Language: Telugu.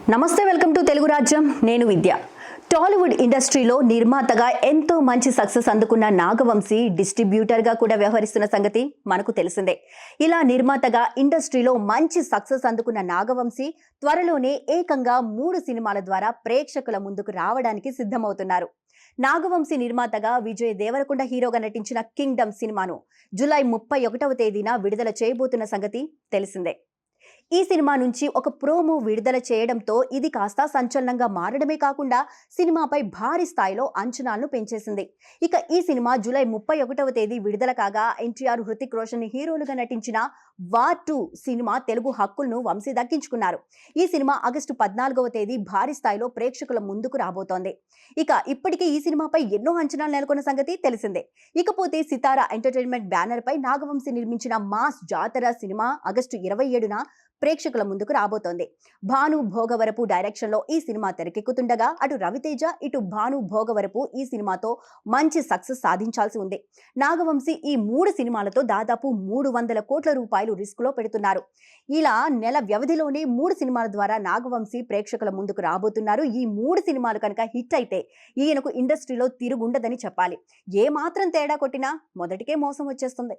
నమస్తే, వెల్కమ్ టు తెలుగు రాజ్యం. నేను విద్య. టాలీవుడ్ ఇండస్ట్రీలో నిర్మాతగా ఎంతో మంచి సక్సెస్ అందుకున్న నాగవంశీ డిస్ట్రిబ్యూటర్గా కూడా వ్యవహరిస్తున్న సంగతి మనకు తెలిసిందే. ఇలా నిర్మాతగా ఇండస్ట్రీలో మంచి సక్సెస్ అందుకున్న నాగవంశీ త్వరలోనే ఏకంగా 3 సినిమాల ద్వారా ప్రేక్షకుల ముందుకు రావడానికి సిద్ధమవుతున్నారు. నాగవంశీ నిర్మాతగా విజయ్ దేవరకొండ హీరోగా నటించిన కింగ్డమ్ సినిమాను జూలై 31వ తేదీన విడుదల చేయబోతున్న సంగతి తెలిసిందే. ఈ సినిమా నుంచి ఒక ప్రోమో విడుదల చేయడంతో ఇది కాస్త సంచలనంగా మారడమే కాకుండా సినిమాపై భారీ స్థాయిలో అంచనాలను పెంచేసింది. ఇక ఈ సినిమా జూలై 31వ తేదీ విడుదల కాగా ఎన్టీఆర్, హృతిక్ రోషన్ హీరోలుగా నటించిన వార్ 2 సినిమా తెలుగు హక్కులను వంశీ దక్కించుకున్నారు. ఈ సినిమా ఆగస్టు 14వ తేదీ భారీ స్థాయిలో ప్రేక్షకుల ముందుకు రాబోతోంది. ఇక ఇప్పటికే ఈ సినిమాపై ఎన్నో అంచనాలు నెలకొన్న సంగతి తెలిసిందే. ఇకపోతే సితారా ఎంటర్టైన్మెంట్ బ్యానర్ పై నాగవంశీ నిర్మించిన మాస్ జాతర సినిమా ఆగస్టు 27న ప్రేక్షకుల ముందుకు రాబోతోంది. భాను భోగవరపు డైరెక్షన్ లో ఈ సినిమా తెరకెక్కుతుండగా అటు రవితేజ, ఇటు భాను భోగవరపు ఈ సినిమాతో మంచి సక్సెస్ సాధించాల్సి ఉంది. నాగవంశీ ఈ 3 సినిమాలతో దాదాపు 300 కోట్ల రూపాయలు రిస్క్ లో పెడుతున్నారు. ఇలా నెల వ్యవధిలోనే 3 సినిమాల ద్వారా నాగవంశీ ప్రేక్షకుల ముందుకు రాబోతున్నారు. ఈ 3 సినిమాలు కనుక హిట్ అయితే ఈయనకు ఇండస్ట్రీలో తిరుగుండదని చెప్పాలి. ఏ మాత్రం తేడా కొట్టినా మొదటికే మోసం వచ్చేస్తుంది.